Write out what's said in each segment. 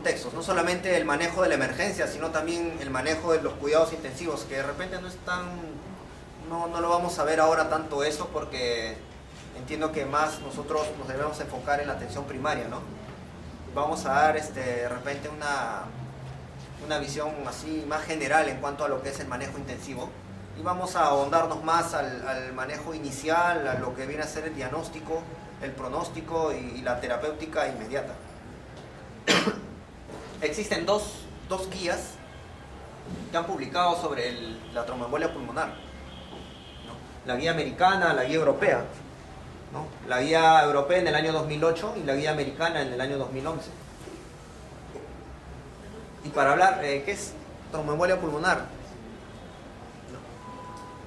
contextos, no solamente el manejo de la emergencia, sino también el manejo de los cuidados intensivos, que de repente no es tan, no lo vamos a ver ahora tanto eso, porque entiendo que más nosotros nos debemos enfocar en la atención primaria, ¿no? Vamos a dar de repente una visión así más general en cuanto a lo que es el manejo intensivo, y vamos a ahondarnos más al manejo inicial, a lo que viene a ser el diagnóstico, el pronóstico y la terapéutica inmediata. Existen dos guías que han publicado sobre la tromboembolia pulmonar, ¿no? La guía americana, la guía europea, ¿no? La guía europea en el año 2008 y la guía americana en el año 2011. Y para hablar, ¿qué es tromboembolia pulmonar?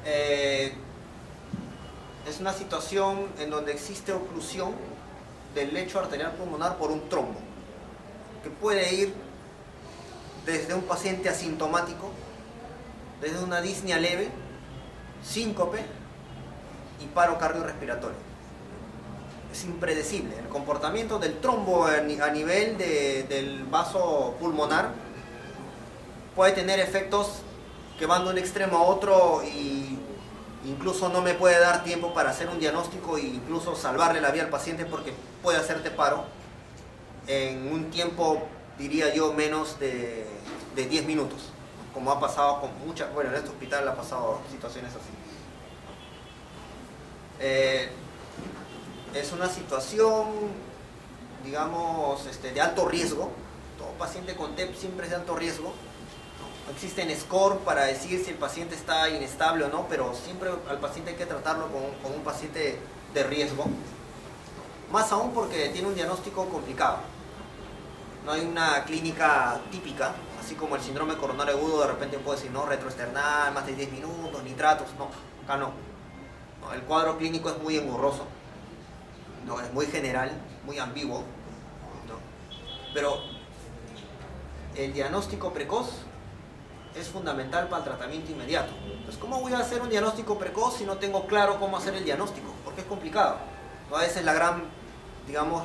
Es una situación en donde existe oclusión del lecho arterial pulmonar por un trombo, que puede ir desde un paciente asintomático, desde una disnea leve, síncope y paro cardiorrespiratorio. Es impredecible. El comportamiento del trombo a nivel del vaso pulmonar puede tener efectos que van de un extremo a otro y incluso no me puede dar tiempo para hacer un diagnóstico e incluso salvarle la vida al paciente, porque puede hacerte paro en un tiempo, diría yo, menos de 10 minutos, como ha pasado con muchas, bueno, en este hospital ha pasado situaciones así. Es una situación, digamos, de alto riesgo. Todo paciente con TEP siempre es de alto riesgo. No existen score para decir si el paciente está inestable o no, pero siempre al paciente hay que tratarlo como un paciente de riesgo. Más aún porque tiene un diagnóstico complicado. No hay una clínica típica, así como el síndrome coronario agudo, de repente puedo decir, no, retroesternal, más de 10 minutos, nitratos, no, acá no. No, el cuadro clínico es muy engorroso, no, es muy general, muy ambiguo, ¿no? Pero el diagnóstico precoz es fundamental para el tratamiento inmediato. Entonces, ¿cómo voy a hacer un diagnóstico precoz si no tengo claro cómo hacer el diagnóstico? Porque es complicado. ¿No? A veces la gran, digamos,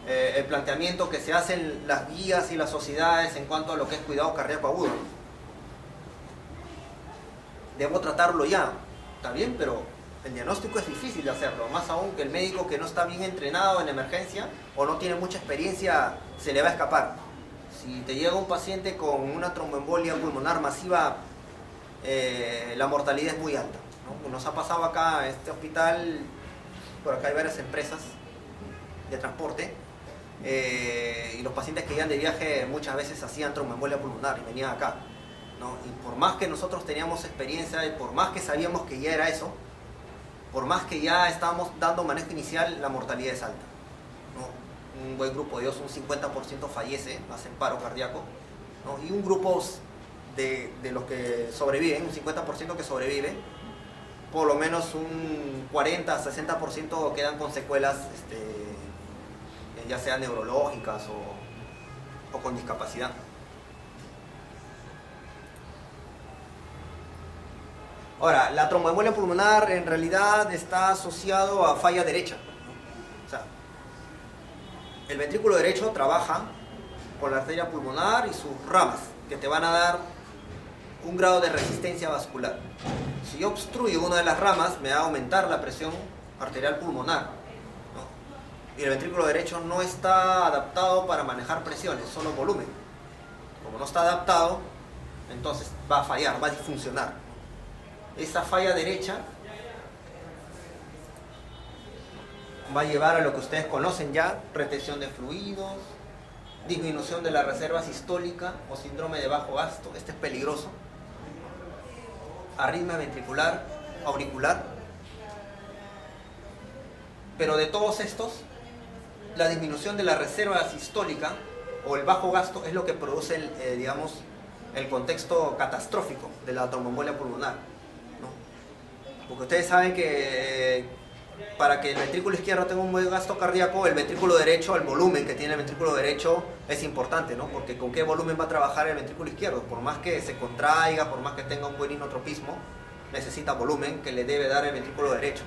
el planteamiento que se hacen las guías y las sociedades en cuanto a lo que es cuidado cardíaco agudo. Debo tratarlo ya, está bien, pero el diagnóstico es difícil de hacerlo, más aún que el médico que no está bien entrenado en emergencia o no tiene mucha experiencia se le va a escapar. Si te llega un paciente con una tromboembolia pulmonar masiva, la mortalidad es muy alta, ¿no? Nos ha pasado acá en este hospital, por acá hay varias empresas de transporte, y los pacientes que iban de viaje muchas veces hacían tromboembolia pulmonar y venían acá, ¿no? Y por más que nosotros teníamos experiencia y por más que sabíamos que ya era eso, por más que ya estábamos dando manejo inicial, la mortalidad es alta, ¿no? Un buen grupo de ellos, un 50% fallece, hacen paro cardíaco, ¿no? Y un grupo de los que sobreviven, un 50% que sobrevive, por lo menos un 40-60% quedan con secuelas, ya sean neurológicas o con discapacidad. Ahora, la tromboembolia pulmonar en realidad está asociado a falla derecha. O sea, el ventrículo derecho trabaja con la arteria pulmonar y sus ramas, que te van a dar un grado de resistencia vascular. Si yo obstruyo una de las ramas, me va a aumentar la presión arterial pulmonar, ¿no? Y el ventrículo derecho no está adaptado para manejar presiones, solo volumen. Como no está adaptado, entonces va a fallar, va a disfuncionar. Esa falla derecha va a llevar a lo que ustedes conocen ya: retención de fluidos, disminución de la reserva sistólica o síndrome de bajo gasto. Este es peligroso. Arritmia ventricular, auricular. Pero de todos estos, la disminución de la reserva sistólica o el bajo gasto es lo que produce digamos, el contexto catastrófico de la tromboembolia pulmonar, ¿no? Porque ustedes saben que para que el ventrículo izquierdo tenga un buen gasto cardíaco, el ventrículo derecho, el volumen que tiene el ventrículo derecho es importante, ¿no? Porque con qué volumen va a trabajar el ventrículo izquierdo. Por más que se contraiga, por más que tenga un buen inotropismo, necesita volumen que le debe dar el ventrículo derecho,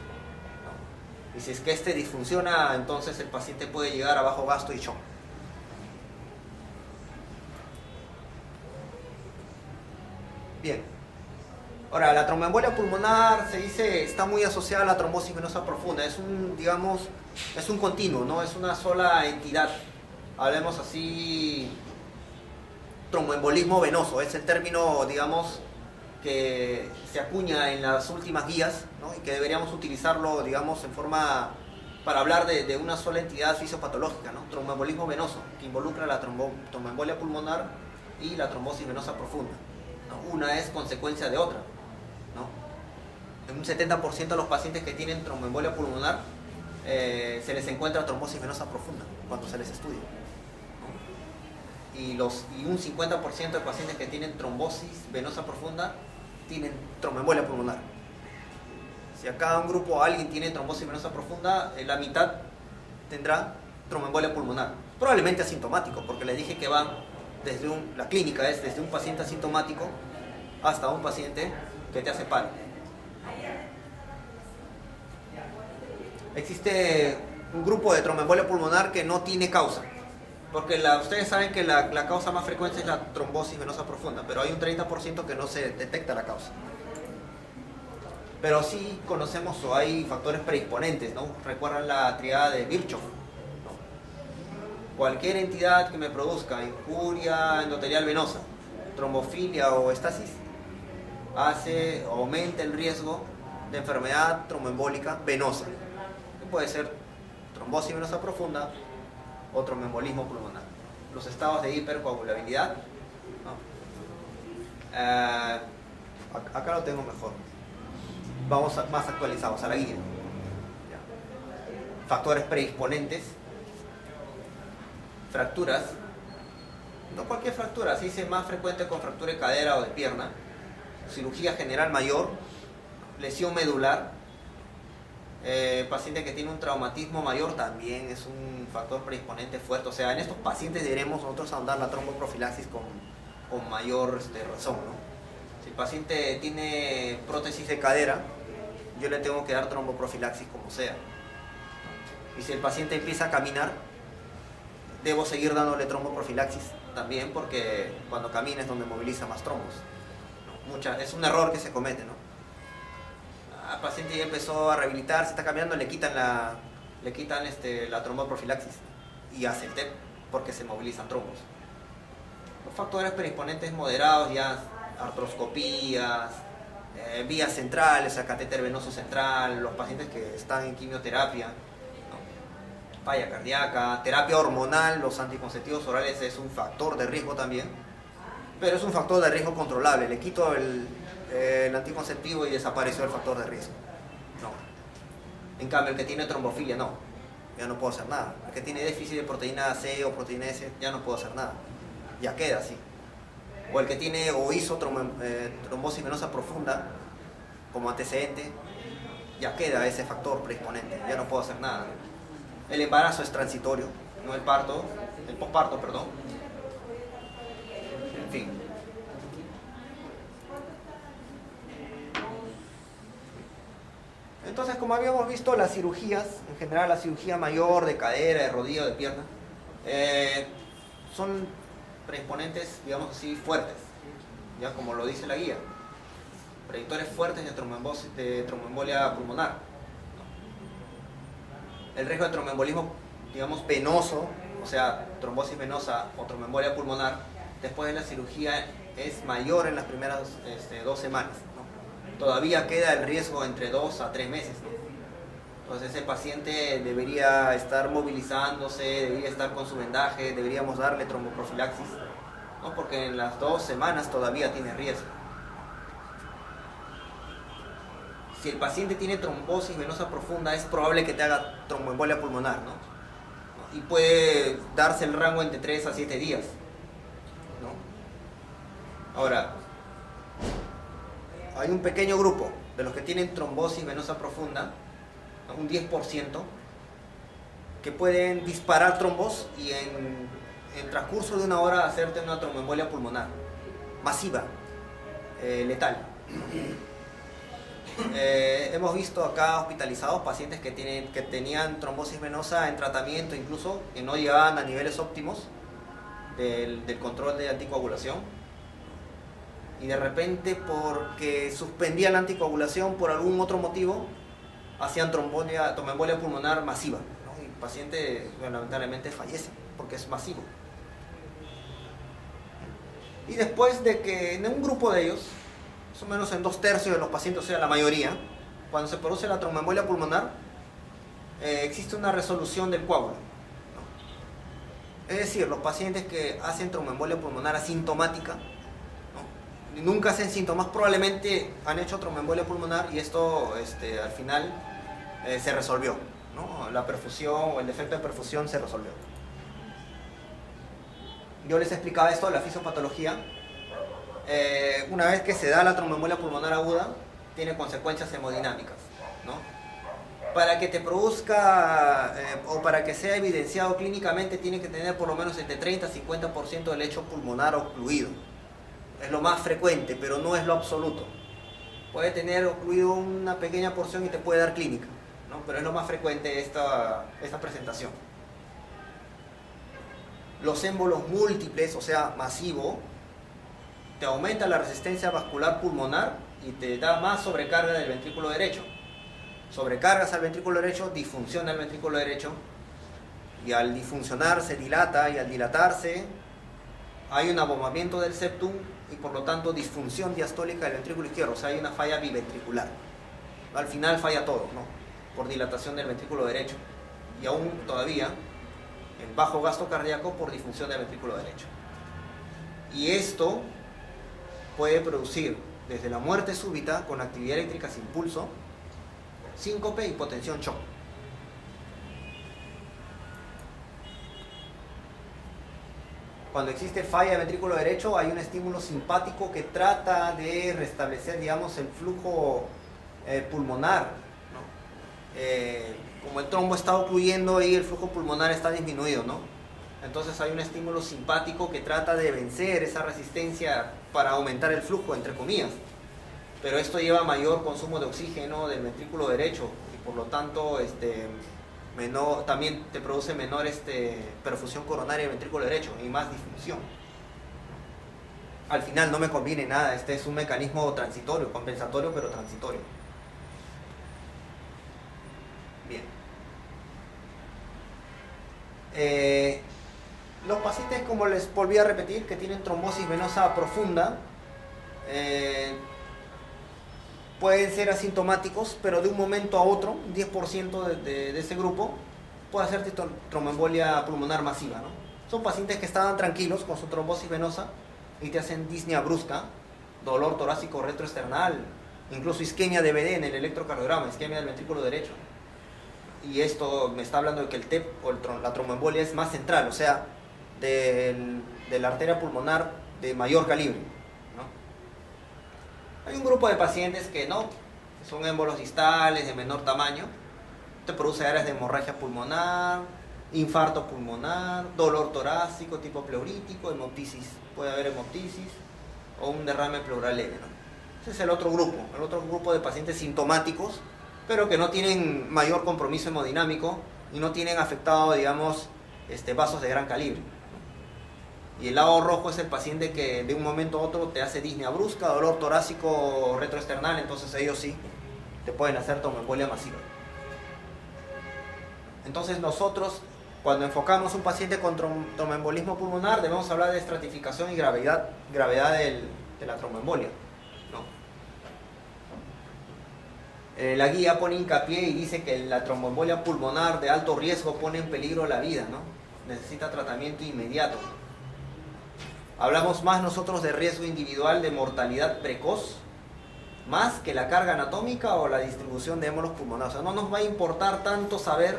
¿no? Y si es que este disfunciona, entonces el paciente puede llegar a bajo gasto y shock. Bien. Ahora, la tromboembolia pulmonar se dice está muy asociada a la trombosis venosa profunda. Es un, digamos, es un continuo, no es una sola entidad. Hablemos así, tromboembolismo venoso, es el término, digamos, que se acuña en las últimas guías, ¿no? Y que deberíamos utilizarlo, digamos, en forma para hablar de una sola entidad fisiopatológica, ¿no? Tromboembolismo venoso, que involucra la tromboembolia pulmonar y la trombosis venosa profunda, ¿no? Una es consecuencia de otra, ¿no? En un 70% de los pacientes que tienen tromboembolia pulmonar se les encuentra trombosis venosa profunda cuando se les estudia, ¿no? Y un 50% de pacientes que tienen trombosis venosa profunda tienen tromboembolia pulmonar. Si acá un grupo alguien tiene trombosis venosa profunda, la mitad tendrá tromboembolia pulmonar. Probablemente asintomático, porque les dije que va desde la clínica es desde un paciente asintomático hasta un paciente que te hace paro. Existe un grupo de tromboembolia pulmonar que no tiene causa, porque ustedes saben que la causa más frecuente es la trombosis venosa profunda, pero hay un 30% que no se detecta la causa. Pero sí conocemos o hay factores predisponentes, ¿no? Recuerdan la triada de Virchow, ¿no? Cualquier entidad que me produzca injuria endotelial venosa, trombofilia o estasis, aumenta el riesgo de enfermedad tromboembólica venosa, que puede ser trombosis venosa profunda o tromboembolismo pulmonar. Los estados de hipercoagulabilidad, ¿no? Acá lo tengo mejor. Vamos más actualizados a la guía. Factores predisponentes, fracturas, no cualquier fractura, se dice más frecuente con fractura de cadera o de pierna, cirugía general mayor, lesión medular, paciente que tiene un traumatismo mayor también es un factor predisponente fuerte. O sea, en estos pacientes deberemos nosotros ahondar la tromboprofilaxis con mayor razón, ¿no? Si el paciente tiene prótesis de cadera, yo le tengo que dar tromboprofilaxis como sea. Y si el paciente empieza a caminar, debo seguir dándole tromboprofilaxis también, porque cuando camina es donde moviliza más trombos. Es un error que se comete, ¿no? El paciente ya empezó a rehabilitarse, está caminando, le quitan la tromboprofilaxis y hace el TEP porque se movilizan trombos. Los factores predisponentes moderados ya artroscopías, vías centrales, o sea, catéter venoso central, los pacientes que están en quimioterapia, ¿no? Falla cardíaca, terapia hormonal, los anticonceptivos orales es un factor de riesgo también, pero es un factor de riesgo controlable. Le quito el anticonceptivo y desapareció el factor de riesgo, no. En cambio, el que tiene trombofilia, no, ya no puedo hacer nada. El que tiene déficit de proteína C o proteína S, ya no puedo hacer nada, ya queda así. O el que tiene o hizo trombosis venosa profunda como antecedente, ya queda ese factor predisponente, ya no puedo hacer nada. El embarazo es transitorio, no el posparto, perdón. En fin. Entonces, como habíamos visto, las cirugías, en general la cirugía mayor de cadera, de rodilla, de pierna, son predisponentes, digamos así, fuertes, ya como lo dice la guía, predictores fuertes de tromboembolia pulmonar. El riesgo de tromboembolismo, digamos, venoso, o sea, trombosis venosa o tromboembolia pulmonar, después de la cirugía es mayor en las primeras 2 semanas, ¿no? Todavía queda el riesgo entre 2 a 3 meses, ¿no? Entonces ese paciente debería estar movilizándose, debería estar con su vendaje, deberíamos darle tromboprofilaxis, ¿no? Porque en las 2 semanas todavía tiene riesgo. Si el paciente tiene trombosis venosa profunda, es probable que te haga tromboembolia pulmonar, ¿no? Y puede darse el rango entre 3 a 7 días, ¿no? Ahora, hay un pequeño grupo de los que tienen trombosis venosa profunda, ¿no? Un 10%, que pueden disparar trombos y en transcurso de 1 hora hacerte una tromboembolia pulmonar masiva, letal. Hemos visto acá hospitalizados pacientes que tenían trombosis venosa en tratamiento, incluso que no llegaban a niveles óptimos del control de anticoagulación, y de repente porque suspendían la anticoagulación por algún otro motivo, hacían tromboembolia pulmonar masiva, ¿no? Y el paciente lamentablemente fallece porque es masivo. Y después de que en un grupo de ellos, más o menos en 2/3 de los pacientes, o sea la mayoría, cuando se produce la tromboembolia pulmonar, existe una resolución del coágulo, ¿no? Es decir, los pacientes que hacen tromboembolia pulmonar asintomática, ¿no? Y nunca hacen síntomas, probablemente han hecho tromboembolia pulmonar y esto al final se resolvió, ¿no? La perfusión o el defecto de perfusión se resolvió. Yo les explicaba esto de la fisiopatología. Una vez que se da la tromboembolia pulmonar aguda, tiene consecuencias hemodinámicas, ¿no? Para que te produzca o para que sea evidenciado clínicamente, tiene que tener por lo menos entre 30 y 50% del lecho pulmonar ocluido. Es lo más frecuente, pero no es lo absoluto. Puede tener ocluido una pequeña porción y te puede dar clínica, ¿no? Pero es lo más frecuente esta presentación. Los émbolos múltiples, o sea, masivo, te aumenta la resistencia vascular pulmonar y te da más sobrecarga del ventrículo derecho. Sobrecargas al ventrículo derecho, disfunciona el ventrículo derecho, y al disfuncionar se dilata, y al dilatarse hay un abombamiento del septum y por lo tanto disfunción diastólica del ventrículo izquierdo, o sea, hay una falla biventricular. Al final falla todo, ¿no? Por dilatación del ventrículo derecho, y aún todavía en bajo gasto cardíaco por disfunción del ventrículo derecho. Y esto puede producir desde la muerte súbita con actividad eléctrica sin pulso, síncope, hipotensión, shock. Cuando existe falla de ventrículo derecho hay un estímulo simpático que trata de restablecer, digamos, el flujo pulmonar, ¿no? Como el trombo está ocluyendo y el flujo pulmonar está disminuido, ¿no? Entonces hay un estímulo simpático que trata de vencer esa resistencia para aumentar el flujo, entre comillas. Pero esto lleva mayor consumo de oxígeno del ventrículo derecho y por lo tanto también te produce menor perfusión coronaria del ventrículo derecho y más disfunción. Al final no me conviene nada, este es un mecanismo transitorio, compensatorio pero transitorio. Bien. Los pacientes, como les volví a repetir, que tienen trombosis venosa profunda, pueden ser asintomáticos, pero de un momento a otro, un 10% de ese grupo puede hacer tromboembolia pulmonar masiva, ¿no? Son pacientes que estaban tranquilos con su trombosis venosa y te hacen disnea brusca, dolor torácico retroesternal, incluso isquemia de en el electrocardiograma, isquemia del ventrículo derecho. Y esto me está hablando de que el TEP o la tromboembolia es más central, o sea, de la arteria pulmonar de mayor calibre, ¿no? Hay un grupo de pacientes que no, que son émbolos distales de menor tamaño, te produce áreas de hemorragia pulmonar, infarto pulmonar, dolor torácico tipo pleurítico, hemoptisis, puede haber hemoptisis o un derrame pleural leve, ¿no? Ese es el otro grupo de pacientes sintomáticos, pero que no tienen mayor compromiso hemodinámico y no tienen afectado, digamos, vasos de gran calibre. Y el lado rojo es el paciente que de un momento a otro te hace disnea brusca, dolor torácico retroesternal, entonces ellos sí te pueden hacer tromboembolia masiva. Entonces nosotros, cuando enfocamos un paciente con tromboembolismo pulmonar, debemos hablar de estratificación y gravedad de la tromboembolia, ¿no? La guía pone hincapié y dice que la tromboembolia pulmonar de alto riesgo pone en peligro la vida, ¿no? Necesita tratamiento inmediato. Hablamos más nosotros de riesgo individual de mortalidad precoz, más que la carga anatómica o la distribución de émbolos pulmonares. O sea, no nos va a importar tanto saber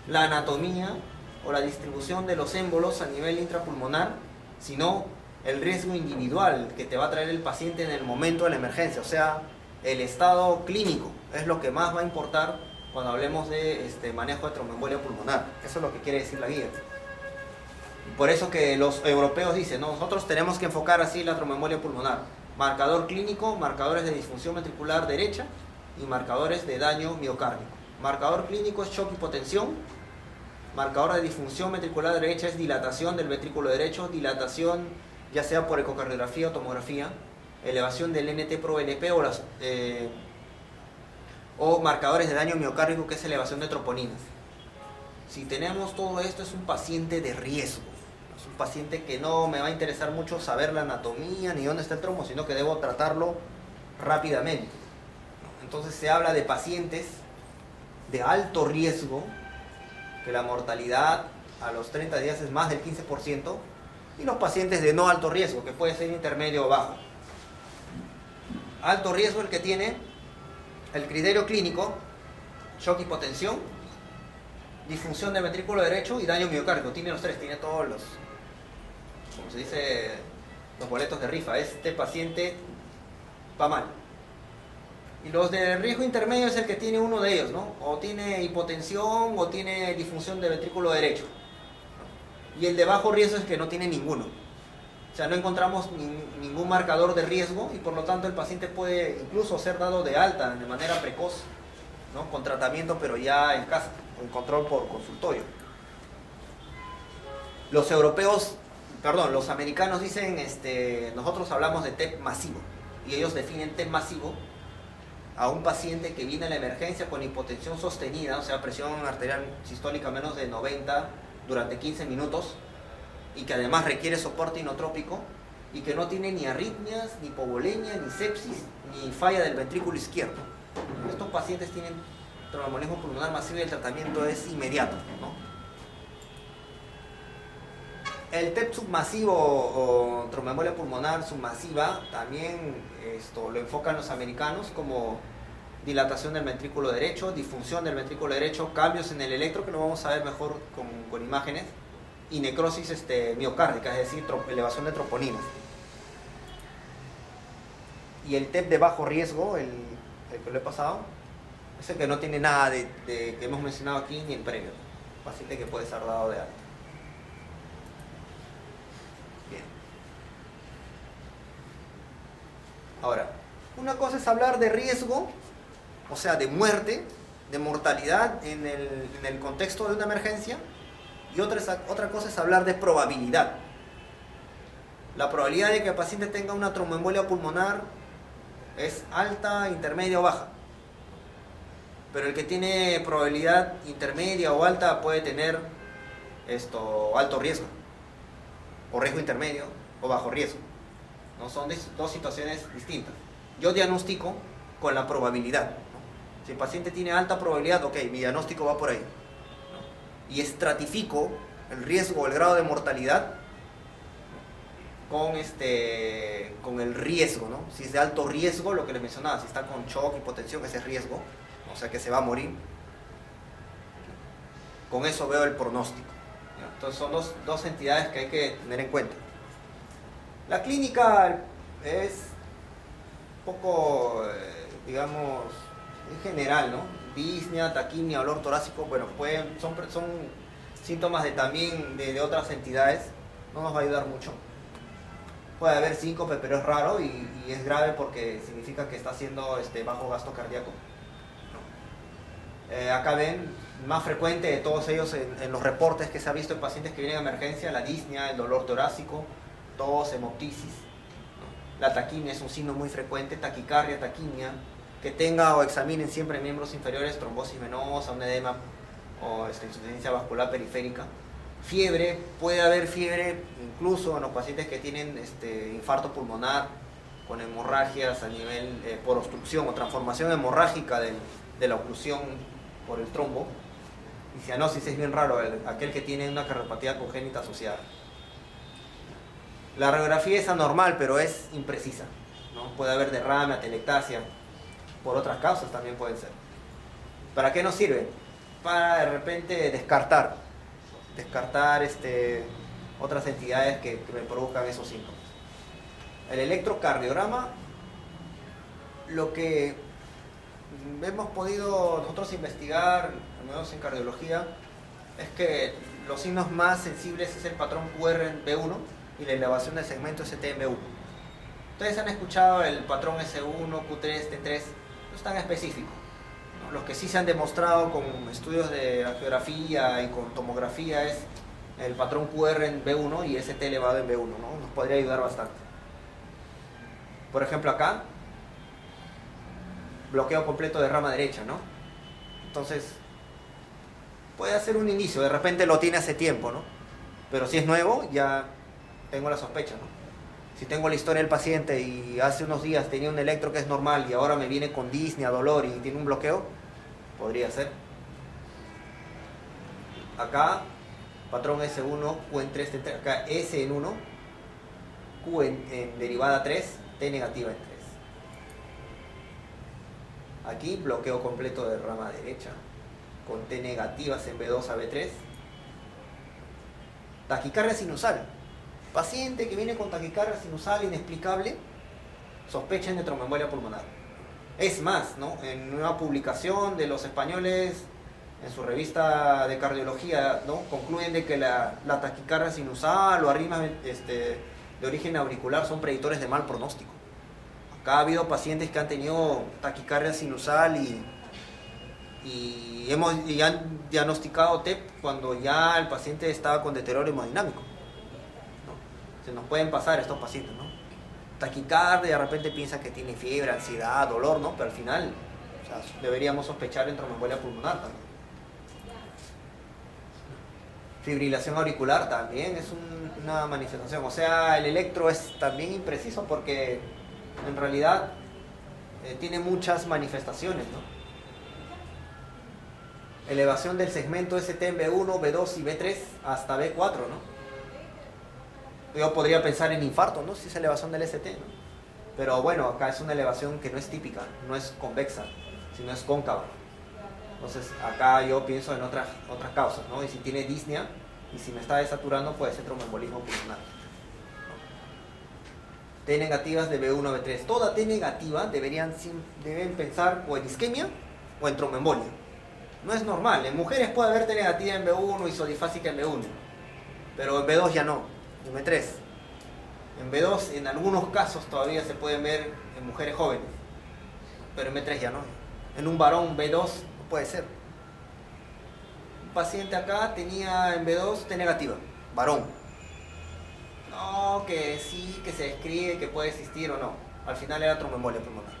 la anatomía o la distribución de los émbolos a nivel intrapulmonar, sino el riesgo individual que te va a traer el paciente en el momento de la emergencia. O sea, el estado clínico es lo que más va a importar cuando hablemos de manejo de tromboembolia pulmonar. Eso es lo que quiere decir la guía. Por eso que los europeos dicen, ¿no? Nosotros tenemos que enfocar así la tromboembolia pulmonar. Marcador clínico, marcadores de disfunción ventricular derecha y marcadores de daño miocárdico. Marcador clínico es shock hipotensión. Marcador de disfunción ventricular derecha es dilatación del ventrículo derecho, dilatación ya sea por ecocardiografía o tomografía. elevación del NT-proBNP o marcadores de daño miocárdico, que es elevación de troponinas. Si tenemos todo esto, es un paciente de riesgo. Es un paciente que no me va a interesar mucho saber la anatomía ni dónde está el trombo, sino que debo tratarlo rápidamente. Entonces se habla de pacientes de alto riesgo, que la mortalidad a los 30 días es más del 15%, y los pacientes de no alto riesgo, que puede ser intermedio o bajo. Alto riesgo el que tiene el criterio clínico: shock, hipotensión, disfunción del ventrículo derecho y daño miocárdico. Tiene los tres, tiene todos los, como se dice, los boletos de rifa. Este paciente va mal. Y los de riesgo intermedio es el que tiene uno de ellos, ¿no? O tiene hipotensión o tiene disfunción del ventrículo derecho. Y el de bajo riesgo es el que no tiene ninguno. O sea, no encontramos ningún marcador de riesgo, y por lo tanto el paciente puede incluso ser dado de alta de manera precoz, ¿no? Con tratamiento, pero ya en casa, con control por consultorio. Los americanos dicen, nosotros hablamos de TEP masivo, y ellos definen TEP masivo a un paciente que viene a la emergencia con hipotensión sostenida, o sea, presión arterial sistólica menos de 90 durante 15 minutos, y que además requiere soporte inotrópico, y que no tiene ni arritmias, ni hipovolemia, ni sepsis, ni falla del ventrículo izquierdo. Estos pacientes tienen tromboembolismo pulmonar masivo y el tratamiento es inmediato, ¿no? El TEP submasivo o tromboembolia pulmonar submasiva también lo enfocan los americanos como dilatación del ventrículo derecho, disfunción del ventrículo derecho, cambios en el electro, que lo vamos a ver mejor con imágenes, y necrosis miocárdica, es decir, elevación de troponinas. Y el TEP de bajo riesgo, el que lo he pasado, es el que no tiene nada de que hemos mencionado aquí ni el previo. Paciente que puede ser dado de alta. Bien. Ahora, una cosa es hablar de riesgo, o sea, de muerte, de mortalidad en el contexto de una emergencia, y otra cosa es hablar de probabilidad. La probabilidad de que el paciente tenga una tromboembolia pulmonar es alta, intermedia o baja. Pero el que tiene probabilidad intermedia o alta puede tener alto riesgo, o riesgo intermedio, o bajo riesgo. ¿No? Son dos situaciones distintas. Yo diagnostico con la probabilidad, ¿no? Si el paciente tiene alta probabilidad, ok, mi diagnóstico va por ahí, ¿no? Y estratifico el riesgo o el grado de mortalidad con el riesgo, ¿no? Si es de alto riesgo, lo que les mencionaba, si está con shock, hipotensión, ese es riesgo, o sea que se va a morir. Con eso veo el pronóstico. Entonces son dos entidades que hay que tener en cuenta. La clínica es un poco, digamos, en general, ¿no? Disnea, taquimia, olor torácico, bueno, son síntomas también de otras entidades, no nos va a ayudar mucho. Puede haber síncope, pero es raro y es grave porque significa que está haciendo bajo gasto cardíaco. Acá ven, más frecuente de todos ellos en los reportes que se ha visto en pacientes que vienen a emergencia: la disnea, el dolor torácico, tos, hemoptisis. La taquimia es un signo muy frecuente, taquicardia, taquimia, que tenga o examinen siempre miembros inferiores, trombosis venosa, un edema o insuficiencia vascular periférica. Fiebre, puede haber fiebre incluso en los pacientes que tienen infarto pulmonar con hemorragias a nivel por obstrucción o transformación hemorrágica de la oclusión por el trombo. Y cianosis es bien raro, aquel que tiene una cardiopatía congénita asociada. La radiografía es anormal, pero es imprecisa, ¿no? Puede haber derrame, atelectasia, por otras causas también pueden ser. ¿Para qué nos sirve? Para de repente descartar otras entidades que me produzcan esos síntomas. El electrocardiograma, lo que hemos podido nosotros investigar, al menos en cardiología, es que los signos más sensibles es el patrón QR en B1 y la elevación del segmento ST en B1. Ustedes han escuchado el patrón S1, Q3, T3, no es tan específico. Los que sí se han demostrado con estudios de angiografía y con tomografía es el patrón QR en B1 y ST elevado en B1, ¿no? Nos podría ayudar bastante. Por ejemplo acá, bloqueo completo de rama derecha, ¿no? Entonces, puede ser un inicio, de repente lo tiene hace tiempo, ¿no? Pero si es nuevo, ya tengo la sospecha, ¿no? Si tengo la historia del paciente y hace unos días tenía un electro que es normal y ahora me viene con disnea, dolor y tiene un bloqueo, podría ser. Acá, patrón S1, Q en 3, acá S en 1, Q en derivada 3, T negativa en 3. Aquí, bloqueo completo de rama derecha, con T negativas en B2 a B3. Taquicardia sinusal. Paciente que viene con taquicardia sinusal inexplicable, sospechen de tromboembolia pulmonar. Es más, ¿no? En una publicación de los españoles, en su revista de cardiología, ¿no? Concluyen de que la taquicardia sinusal o arritmias de origen auricular son predictores de mal pronóstico. Acá ha habido pacientes que han tenido taquicardia sinusal y han diagnosticado TEP cuando ya el paciente estaba con deterioro hemodinámico. Se nos pueden pasar estos pacientes, ¿no? Taquicardia, de repente piensa que tiene fiebre, ansiedad, dolor, ¿no? Pero al final, o sea, deberíamos sospechar en tromboembolia pulmonar también. Fibrilación auricular también es una manifestación. O sea, el electro es también impreciso porque en realidad tiene muchas manifestaciones, ¿no? Elevación del segmento ST en B1, B2 y B3 hasta B4, ¿no? Yo podría pensar en infarto, ¿no? Si es elevación del ST, ¿no? Pero bueno, acá es una elevación que no es típica, no es convexa, sino es cóncava. Entonces acá yo pienso en otras causas, ¿no? Y si tiene disnea y si me está desaturando puede ser tromboembolismo pulmonar. T negativas de B1 a B3. Toda T negativa deben pensar o en isquemia o en tromboembolia. No es normal. En mujeres puede haber T negativa en B1 y isodifásica en B1, pero en B2 ya no. En B3. En B2 en algunos casos todavía se pueden ver en mujeres jóvenes, pero en B3 ya no. En un varón B2 no puede ser. Un paciente acá tenía en B2 T negativa, varón. No, que sí, que se describe que puede existir o no. Al final era tromboembolia pulmonar.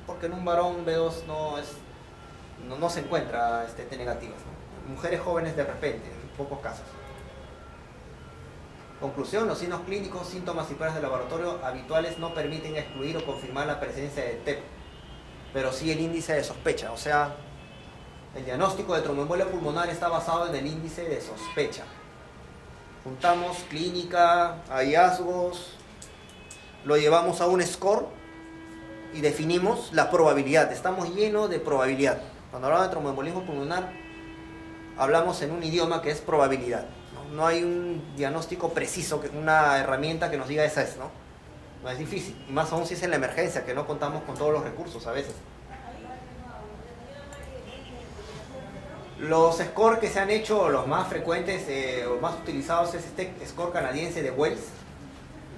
Porque en un varón B2 no se encuentra T negativas, ¿no? Mujeres jóvenes de repente, en pocos casos. Conclusión, los signos clínicos, síntomas y pruebas de laboratorio habituales no permiten excluir o confirmar la presencia de TEP, pero sí el índice de sospecha. O sea, el diagnóstico de tromboembolia pulmonar está basado en el índice de sospecha. Juntamos clínica, hallazgos, lo llevamos a un score y definimos la probabilidad. Estamos llenos de probabilidad. Cuando hablamos de tromboembolismo pulmonar, hablamos en un idioma que es probabilidad. No hay un diagnóstico preciso, una herramienta que nos diga esa es, ¿no? No es difícil, y más aún si es en la emergencia, que no contamos con todos los recursos a veces. Los scores que se han hecho, los más frecuentes o más utilizados es este score canadiense de Wells.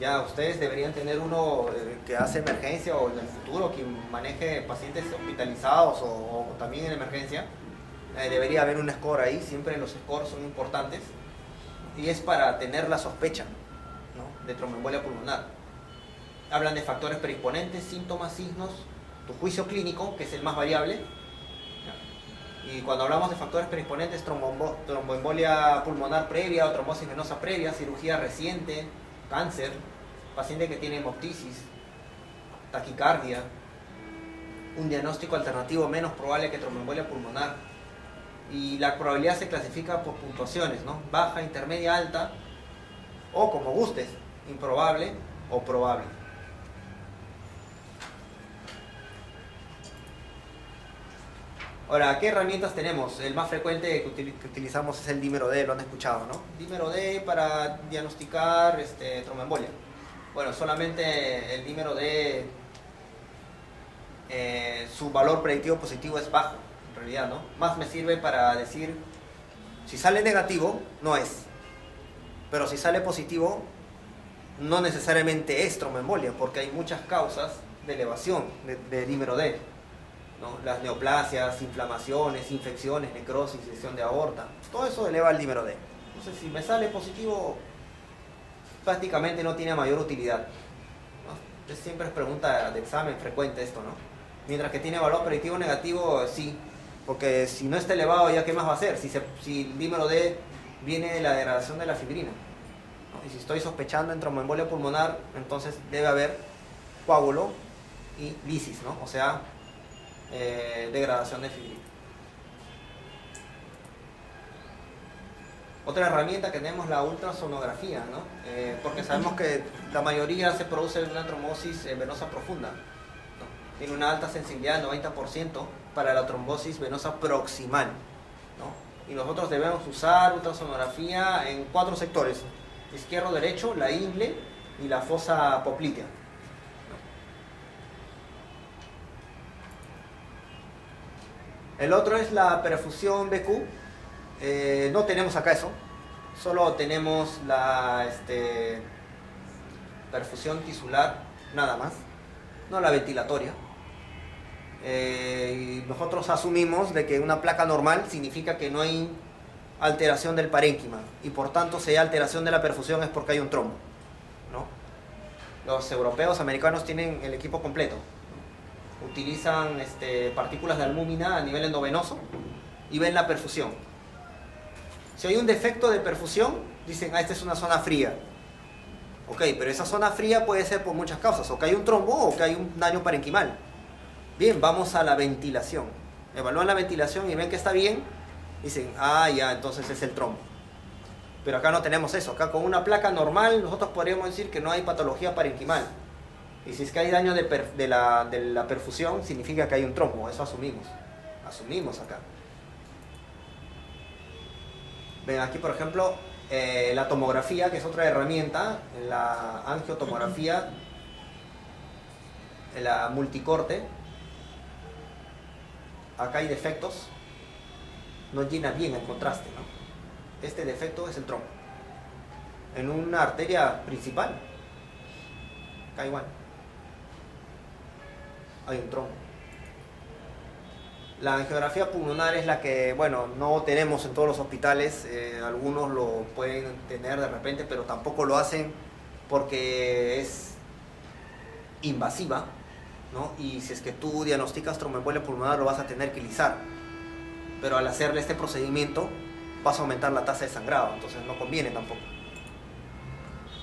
Ya ustedes deberían tener uno que hace emergencia o en el futuro quien maneje pacientes hospitalizados o también en emergencia. Debería haber un score ahí, siempre los scores son importantes. Y es para tener la sospecha, ¿no?, de tromboembolia pulmonar. Hablan de factores predisponentes, síntomas, signos, tu juicio clínico, que es el más variable. Y cuando hablamos de factores predisponentes, tromboembolia pulmonar previa o trombosis venosa previa, cirugía reciente, cáncer, paciente que tiene hemoptisis, taquicardia, un diagnóstico alternativo menos probable que tromboembolia pulmonar. Y la probabilidad se clasifica por puntuaciones, ¿no? Baja, intermedia, alta, o como gustes, improbable o probable. Ahora, ¿qué herramientas tenemos? El más frecuente que utilizamos es el dímero D, lo han escuchado, ¿no? Dímero D para diagnosticar tromboembolia. Bueno, solamente el dímero D, su valor predictivo positivo es bajo. En realidad, ¿no? Más me sirve para decir, si sale negativo, no es. Pero si sale positivo, no necesariamente es tromboembolia, porque hay muchas causas de elevación de dímero D, ¿no? Las neoplasias, inflamaciones, infecciones, necrosis, lesión de aorta, todo eso eleva el dímero D. Entonces, si me sale positivo, prácticamente no tiene mayor utilidad, ¿no? Siempre es pregunta de examen frecuente esto, ¿no? Mientras que tiene valor predictivo negativo, sí. Porque si no está elevado, ¿ya qué más va a hacer? Si el dímero D viene de la degradación de la fibrina, ¿no? Y si estoy sospechando en tromboembolia pulmonar, entonces debe haber coágulo y lisis, ¿no? O sea, degradación de fibrina. Otra herramienta que tenemos es la ultrasonografía, ¿no? Porque sabemos que la mayoría se produce en una trombosis venosa profunda, ¿no? Tiene una alta sensibilidad, 90%, para la trombosis venosa proximal, ¿no? Y nosotros debemos usar ultrasonografía en 4 sectores: izquierdo, derecho, la ingle y la fosa poplitea. El otro es la perfusión BQ. No tenemos acá eso, solo tenemos la perfusión tisular, nada más, no la ventilatoria. Y nosotros asumimos de que una placa normal significa que no hay alteración del parénquima y por tanto si hay alteración de la perfusión es porque hay un trombo, ¿no? Los europeos, americanos tienen el equipo completo, ¿no? Utilizan partículas de albúmina a nivel endovenoso y ven la perfusión. Si hay un defecto de perfusión, dicen, esta es una zona fría. Ok, pero esa zona fría puede ser por muchas causas, o que hay un trombo o que hay un daño parenquimal. Bien, vamos a la ventilación. Evalúan la ventilación y ven que está bien, dicen, ya, entonces es el trombo. Pero acá no tenemos eso. Acá con una placa normal nosotros podríamos decir que no hay patología parenquimal. Y si es que hay daño de la perfusión, significa que hay un trombo. Eso asumimos. Asumimos acá. Ven aquí, por ejemplo, la tomografía, que es otra herramienta, la angiotomografía, la multicorte. Acá hay defectos, no llena bien el contraste, ¿no? Este defecto es el trombo. En una arteria principal, acá igual, hay un trombo. La angiografía pulmonar es la que, bueno, no tenemos en todos los hospitales, algunos lo pueden tener de repente, pero tampoco lo hacen porque es invasiva, ¿no? Y si es que tú diagnosticas tromboembolia pulmonar lo vas a tener que lisar, pero al hacerle este procedimiento vas a aumentar la tasa de sangrado, entonces no conviene tampoco.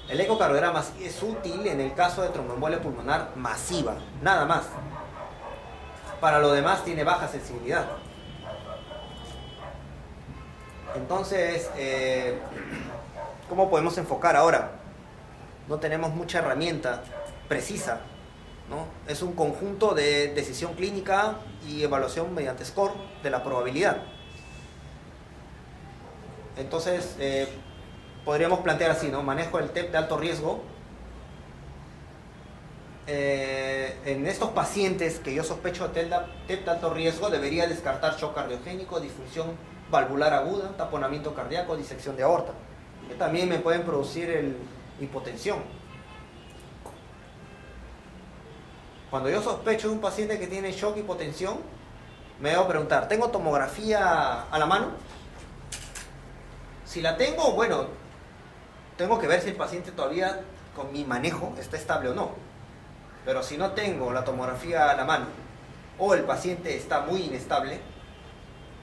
El ecocardiograma sí es útil en el caso de tromboembolia pulmonar masiva, nada más. Para lo demás tiene baja sensibilidad. Entonces, ¿cómo podemos enfocar ahora? No tenemos mucha herramienta precisa, ¿no? Es un conjunto de decisión clínica y evaluación mediante score de la probabilidad. Entonces, podríamos plantear así, ¿no? Manejo del TEP de alto riesgo. En estos pacientes que yo sospecho de TEP de alto riesgo, debería descartar shock cardiogénico, disfunción valvular aguda, taponamiento cardíaco, disección de aorta, que también me pueden producir hipotensión. Cuando yo sospecho de un paciente que tiene shock y hipotensión, me debo preguntar, ¿tengo tomografía a la mano? Si la tengo, bueno, tengo que ver si el paciente todavía con mi manejo está estable o no. Pero si no tengo la tomografía a la mano o el paciente está muy inestable,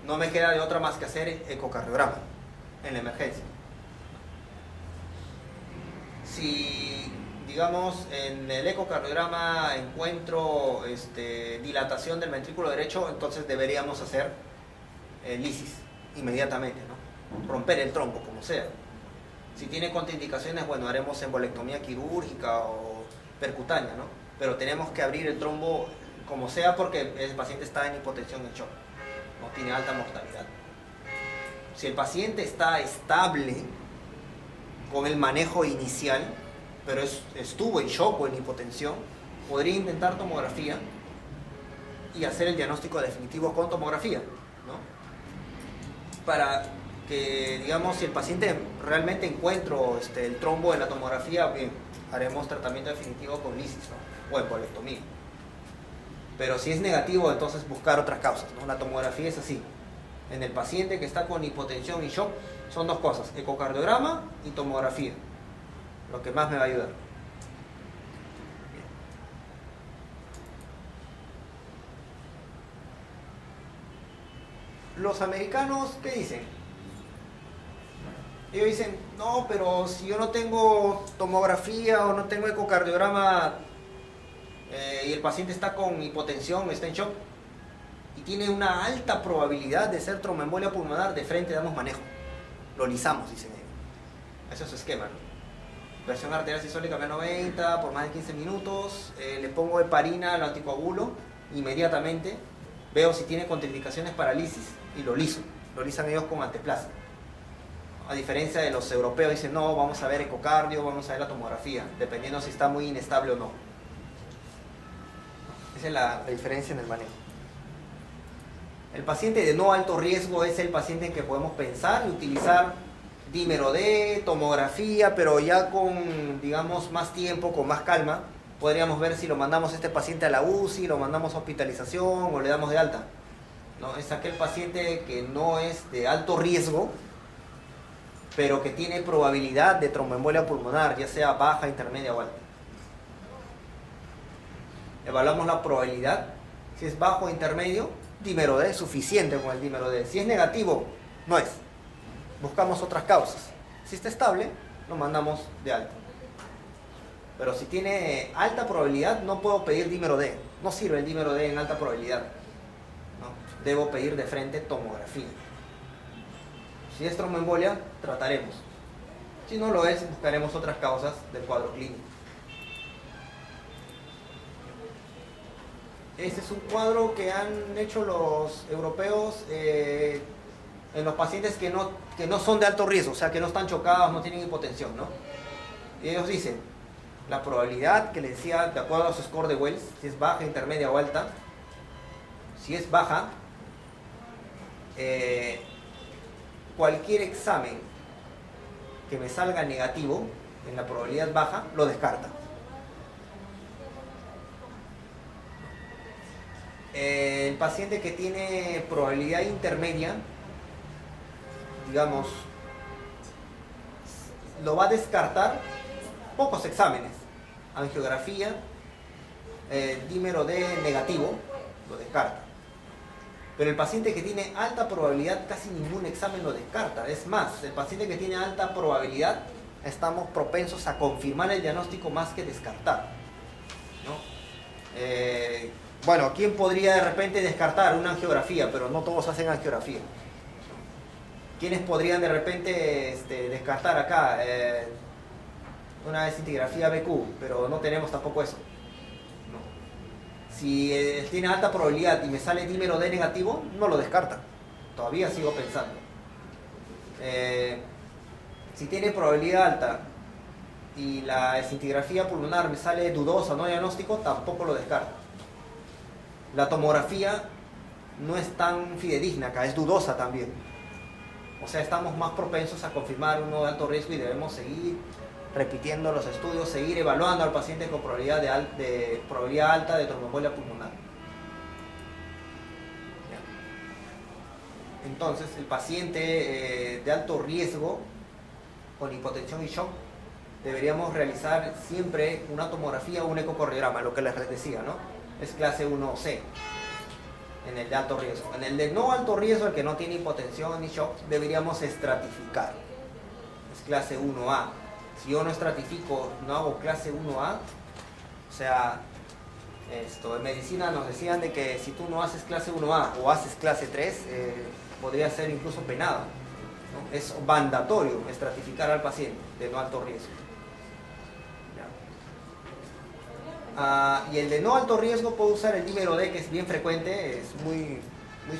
no me queda de otra más que hacer ecocardiograma en la emergencia. Si, digamos, en el ecocardiograma encuentro dilatación del ventrículo derecho, entonces deberíamos hacer lisis inmediatamente, ¿no? Romper el trombo, como sea. Si tiene contraindicaciones, bueno, haremos embolectomía quirúrgica o percutánea, ¿no? Pero tenemos que abrir el trombo como sea porque el paciente está en hipotensión en shock, no tiene alta mortalidad. Si el paciente está estable con el manejo inicial, pero estuvo en shock o en hipotensión, podría intentar tomografía y hacer el diagnóstico definitivo con tomografía, ¿no? Para que, digamos, si el paciente realmente encuentro el trombo en la tomografía, bien, haremos tratamiento definitivo con lisis, ¿no? O embolectomía. Pero si es negativo, entonces buscar otras causas, ¿no? La tomografía es así. En el paciente que está con hipotensión y shock, son dos cosas: ecocardiograma y tomografía. Lo que más me va a ayudar. Bien. Los americanos, ¿qué dicen? Ellos dicen, no, pero si yo no tengo tomografía o no tengo ecocardiograma y el paciente está con hipotensión, está en shock y tiene una alta probabilidad de ser tromboembolia pulmonar, de frente damos manejo. Lo lisamos, dicen ellos. Ese es su esquema, ¿no? Presión arterial sistólica P90 por más de 15 minutos, le pongo heparina, lo anticoagulo inmediatamente, veo si tiene contraindicaciones para lisis y lo liso. Lo lisan ellos con anteplaza. A diferencia de los europeos, dicen no, vamos a ver ecocardio, vamos a ver la tomografía, dependiendo si está muy inestable o no. Esa es la diferencia en el manejo. El paciente de no alto riesgo es el paciente en que podemos pensar y utilizar dímero D, tomografía, pero ya con, digamos, más tiempo, con más calma, podríamos ver si lo mandamos a este paciente a la UCI, lo mandamos a hospitalización o le damos de alta. ¿No? Es aquel paciente que no es de alto riesgo, pero que tiene probabilidad de tromboembolia pulmonar, ya sea baja, intermedia o alta. Evaluamos la probabilidad. Si es bajo o intermedio, dímero D es suficiente con el dímero D. Si es negativo, no es. Buscamos otras causas. Si está estable, lo mandamos de alta. Pero si tiene alta probabilidad, no puedo pedir dímero D. No sirve el dímero D en alta probabilidad, ¿no? Debo pedir de frente tomografía. Si es tromboembolia, trataremos. Si no lo es, buscaremos otras causas del cuadro clínico. Este es un cuadro que han hecho los europeos en los pacientes que no son de alto riesgo, o sea, que no están chocados, no tienen hipotensión, ¿no? Y ellos dicen, la probabilidad que les decía, de acuerdo a su score de Wells, si es baja, intermedia o alta, si es baja, cualquier examen que me salga negativo, en la probabilidad baja, lo descarta. El paciente que tiene probabilidad intermedia, digamos, lo va a descartar pocos exámenes. Angiografía, dímero D negativo, lo descarta. Pero el paciente que tiene alta probabilidad, casi ningún examen lo descarta. Es más, el paciente que tiene alta probabilidad, estamos propensos a confirmar el diagnóstico más que descartar, ¿no? Bueno, ¿quién podría de repente descartar una angiografía? Pero no todos hacen angiografía. ¿Quiénes podrían de repente descartar acá una desintegrafía BQ? Pero no tenemos tampoco eso. No. Si tiene alta probabilidad y me sale dímero D negativo, no lo descarta. Todavía sigo pensando. Si tiene probabilidad alta y la desintegrafía pulmonar me sale dudosa, no diagnóstico, tampoco lo descarta. La tomografía no es tan fidedigna acá, es dudosa también. O sea, estamos más propensos a confirmar uno de alto riesgo y debemos seguir repitiendo los estudios, seguir evaluando al paciente con probabilidad, de probabilidad alta de tromboembolia pulmonar. Entonces, el paciente de alto riesgo con hipotensión y shock, deberíamos realizar siempre una tomografía o un ecocardiograma, lo que les decía, ¿no? Es clase 1C en el de alto riesgo. En el de no alto riesgo, el que no tiene hipotensión ni shock, deberíamos estratificar. Es clase 1A. Si yo no estratifico, no hago clase 1A, o sea, en medicina nos decían de que si tú no haces clase 1A o haces clase 3, podría ser incluso penado, ¿no? Es mandatorio estratificar al paciente de no alto riesgo. Y el de no alto riesgo puedo usar el dímero D, que es bien frecuente, es muy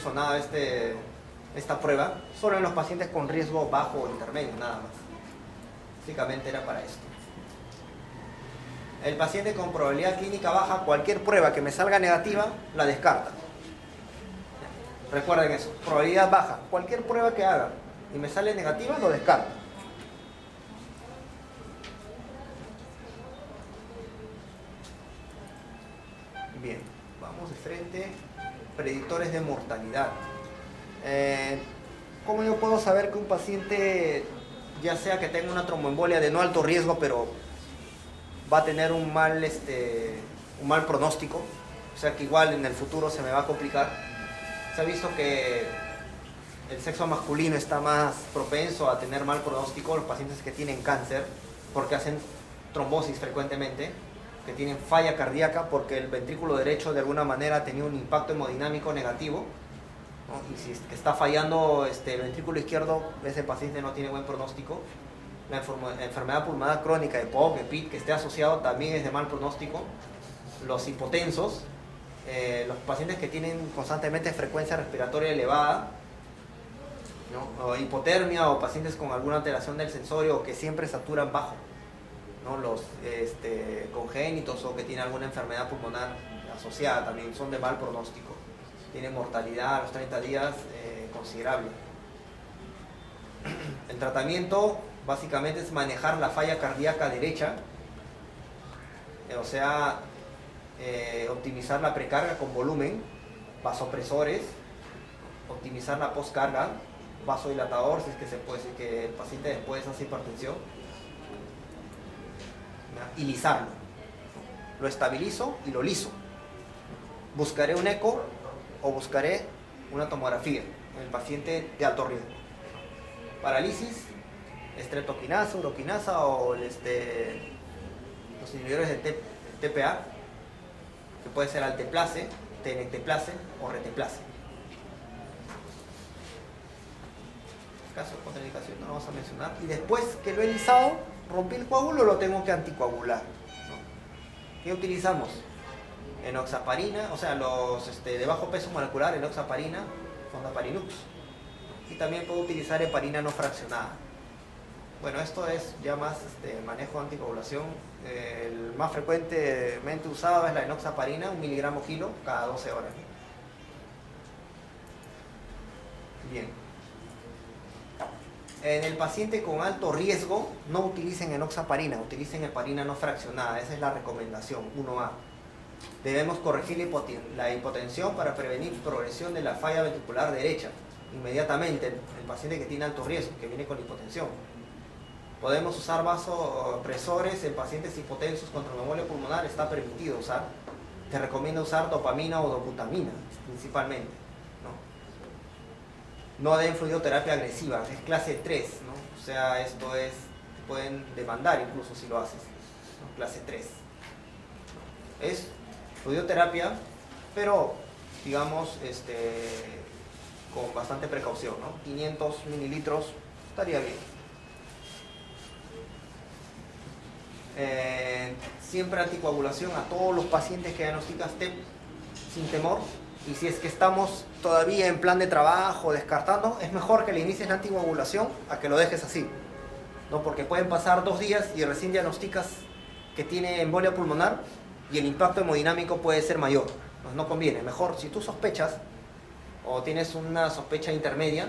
sonada esta prueba, solo en los pacientes con riesgo bajo o intermedio, nada más. Básicamente era para esto. El paciente con probabilidad clínica baja, cualquier prueba que me salga negativa, la descarta. Recuerden eso, probabilidad baja, cualquier prueba que haga y me sale negativa, lo descarta. Bien, vamos de frente. Predictores de mortalidad. ¿Cómo yo puedo saber que un paciente, ya sea que tenga una tromboembolia de no alto riesgo, pero va a tener un mal pronóstico? O sea que igual en el futuro se me va a complicar. Se ha visto que el sexo masculino está más propenso a tener mal pronóstico, los pacientes que tienen cáncer, porque hacen trombosis frecuentemente, que tienen falla cardíaca porque el ventrículo derecho de alguna manera tenía un impacto hemodinámico negativo, ¿no? Y si está fallando el ventrículo izquierdo, ese paciente no tiene buen pronóstico. La enfermedad pulmonar crónica, EPOC, EPIT, que esté asociado también es de mal pronóstico. Los hipotensos, los pacientes que tienen constantemente frecuencia respiratoria elevada, ¿no? O hipotermia, o pacientes con alguna alteración del sensorio o que siempre saturan bajo, ¿no? Los congénitos o que tienen alguna enfermedad pulmonar asociada también son de mal pronóstico. Tienen mortalidad a los 30 días considerable. El tratamiento básicamente es manejar la falla cardíaca derecha, o sea, optimizar la precarga con volumen, vasopresores, optimizar la postcarga, vasodilatador, si es que se puede decir que el paciente después hace hipertensión, y lisarlo. Lo estabilizo y lo liso. Buscaré un eco o buscaré una tomografía en el paciente de alto riesgo. Parálisis, estreptoquinasa, uroquinasa o los inhibidores de TPA, que puede ser alteplase, tenecteplase o reteplase. Caso de contraindicación no lo vamos a mencionar. Y después que lo he lisado, rompí el coágulo, lo tengo que anticoagular, ¿no? ¿Qué utilizamos? Enoxaparina, o sea, los de bajo peso molecular, enoxaparina, fondaparinux. Y también puedo utilizar heparina no fraccionada. Bueno, esto es ya más manejo de anticoagulación. El más frecuentemente usado es la enoxaparina, 1 miligramo kilo cada 12 horas. Bien. En el paciente con alto riesgo, no utilicen enoxaparina, utilicen heparina no fraccionada. Esa es la recomendación 1A. Debemos corregir la hipotensión para prevenir progresión de la falla ventricular derecha inmediatamente. El paciente que tiene alto riesgo, que viene con hipotensión. Podemos usar vasopresores en pacientes hipotensos con tromboembolia pulmonar, está permitido usar. Te recomiendo usar dopamina o dobutamina, principalmente. No den fluidoterapia agresiva, es clase 3, ¿no? O sea, esto es, pueden demandar incluso si lo haces, ¿no? Clase 3. Es fluidoterapia, pero digamos, con bastante precaución, ¿no? 500 mililitros estaría bien. Siempre anticoagulación a todos los pacientes que diagnosticas TEP sin temor. Y si es que estamos todavía en plan de trabajo, descartando, es mejor que le inicies la anticoagulación a que lo dejes así, ¿no? Porque pueden pasar 2 días y recién diagnosticas que tiene embolia pulmonar y el impacto hemodinámico puede ser mayor. Pues no conviene. Mejor, si tú sospechas o tienes una sospecha intermedia,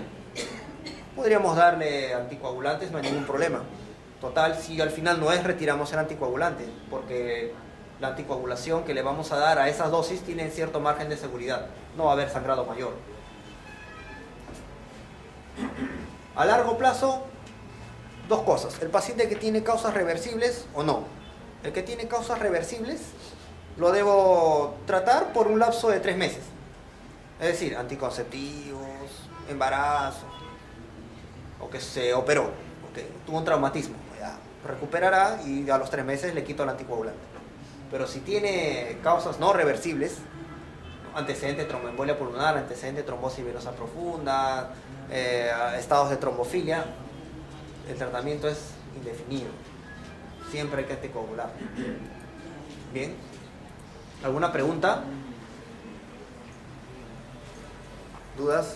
podríamos darle anticoagulantes, no hay ningún problema. Total, si al final no es, retiramos el anticoagulante, porque la anticoagulación que le vamos a dar a esas dosis tiene cierto margen de seguridad, no va a haber sangrado mayor. A largo plazo, 2 cosas: el paciente que tiene causas reversibles o no. El que tiene causas reversibles lo debo tratar por un lapso de 3 meses, es decir, anticonceptivos, embarazo, o que se operó, o que tuvo un traumatismo, ya recuperará y a los 3 meses le quito el anticoagulante. Pero si tiene causas no reversibles, antecedente de tromboembolia pulmonar, antecedente de trombosis venosa profunda, estados de trombofilia, el tratamiento es indefinido. Siempre hay que anticoagular. Bien. ¿Alguna pregunta? ¿Dudas?